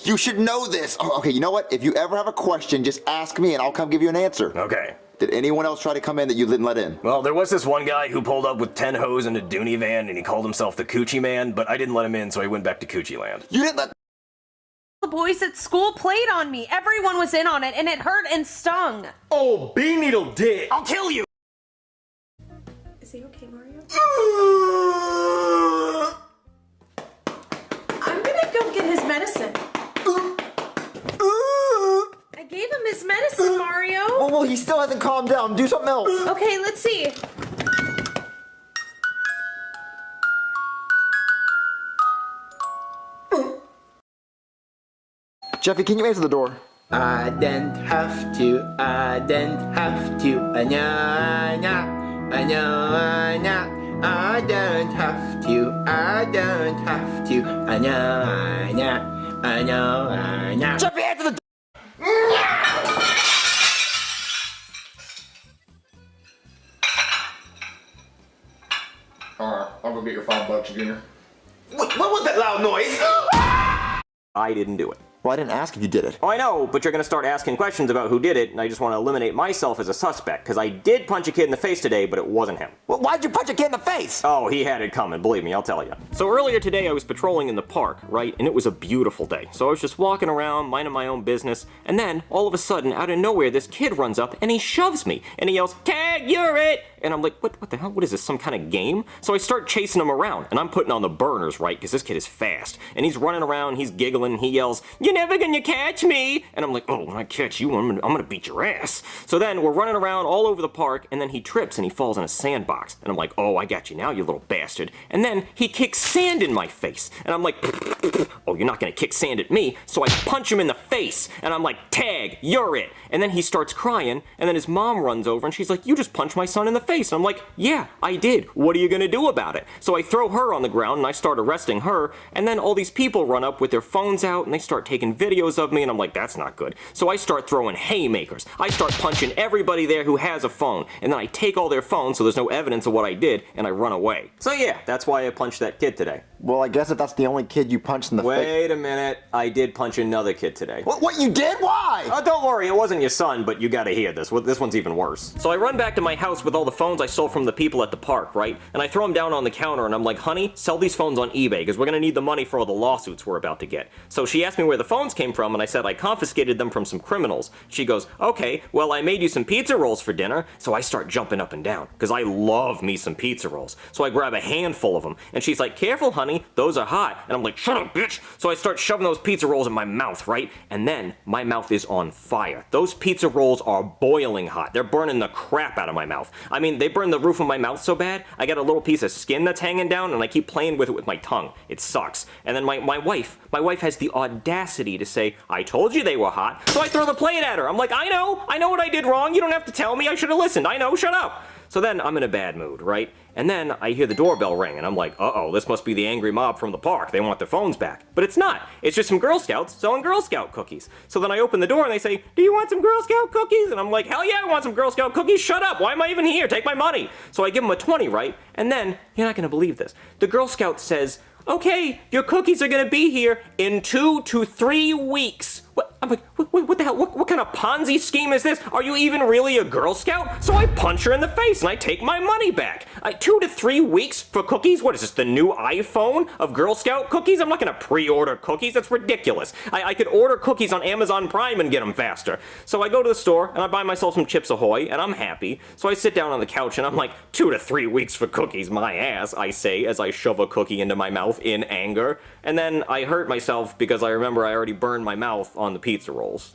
You should know this. Oh, okay, you know what? If you ever have a question, just ask me and I'll come give you an answer. Okay. Did anyone else try to come in that you didn't let in? Well, there was this one guy who pulled up with 10 hoes in a Dooney van and he called himself the Coochie Man, but I didn't let him in, so he went back to Coochie Land. You didn't let... The boys at school played on me. Everyone was in on it, and it hurt and stung. Oh, Bee Needle dick! I'll kill you! Is he okay, Mario? I'm gonna go get his medicine. I gave him his medicine, Mario. Oh, well, he still hasn't calmed down. Do something else. Okay, let's see. Jeffy, can you answer the door? I don't have to, I don't have to, I know, I don't have to, I don't have to, I know. Jeffy, answer the door! Alright, I'll go get your $5, Junior. What was that loud noise? I didn't do it. Well, I didn't ask if you did it. Oh, I know, but you're gonna start asking questions about who did it, and I just want to eliminate myself as a suspect, because I did punch a kid in the face today, but it wasn't him. Well, why'd you punch a kid in the face? Oh, he had it coming, believe me, I'll tell you. So earlier today I was patrolling in the park, right, and it was a beautiful day. So I was just walking around, minding my own business, and then, all of a sudden, out of nowhere, this kid runs up, and he shoves me, and he yells, "Tag, you're it!" And I'm like, what the hell, what is this, some kind of game? So I start chasing him around, and I'm putting on the burners, right, because this kid is fast. And he's running around, he's giggling, he yells, "You're never gonna catch me!" And I'm like, oh, when I catch you, I'm gonna beat your ass. So then, we're running around all over the park, and then he trips and he falls in a sandbox. And I'm like, oh, I got you now, you little bastard. And then, he kicks sand in my face. And I'm like, oh, you're not gonna kick sand at me. So I punch him in the face, and I'm like, "Tag, you're it!" And then he starts crying, and then his mom runs over, and she's like, "You just punched my son in the face." And I'm like, "Yeah, I did. What are you gonna do about it?" So I throw her on the ground, and I start arresting her, and then all these people run up with their phones out, and they start taking videos of me, and I'm like, that's not good. So I start throwing haymakers. I start punching everybody there who has a phone, and then I take all their phones so there's no evidence of what I did, and I run away. So yeah, that's why I punched that kid today. Well, I guess if that's the only kid you punched in the face... Wait a minute, I did punch another kid today. What, you did? Why? Oh, don't worry, it wasn't your son, but you gotta hear this. This one's even worse. So I run back to my house with all the phones I stole from the people at the park, right? And I throw them down on the counter, and I'm like, "Honey, sell these phones on eBay, because we're gonna need the money for all the lawsuits we're about to get." So she asked me where the phones came from, and I said I confiscated them from some criminals. She goes, "Okay, well, I made you some pizza rolls for dinner." So I start jumping up and down, because I love me some pizza rolls. So I grab a handful of them, and she's like, "Careful, honey, those are hot." And I'm like, "Shut up, bitch!" So I start shoving those pizza rolls in my mouth, right? And then, my mouth is on fire. Those pizza rolls are boiling hot. They're burning the crap out of my mouth. I mean, they burn the roof of my mouth so bad, I got a little piece of skin that's hanging down, and I keep playing with it with my tongue. It sucks. And then my wife has the audacity to say, "I told you they were hot." So I throw the plate at her. I'm like, I know what I did wrong. You don't have to tell me. I should have listened. I know, shut up. So then I'm in a bad mood, right? And then I hear the doorbell ring, and I'm like, uh-oh, this must be the angry mob from the park. They want their phones back. But it's not. It's just some Girl Scouts selling Girl Scout cookies. So then I open the door, and they say, "Do you want some Girl Scout cookies?" And I'm like, hell yeah, I want some Girl Scout cookies. Shut up. Why am I even here? Take my money. So I give them a 20, right? And then, you're not going to believe this. The Girl Scout says, "Okay, your cookies are going to be here in 2 to 3 weeks. What? I'm like, what the hell? What kind of Ponzi scheme is this? Are you even really a Girl Scout? So I punch her in the face and I take my money back. 2 to 3 weeks for cookies? What is this, the new iPhone of Girl Scout cookies? I'm not gonna pre-order cookies. That's ridiculous. I could order cookies on Amazon Prime and get them faster. So I go to the store and I buy myself some Chips Ahoy and I'm happy. So I sit down on the couch and I'm like, 2 to 3 weeks for cookies, my ass, I say as I shove a cookie into my mouth in anger. And then I hurt myself because I remember I already burned my mouth on the pizza rolls. So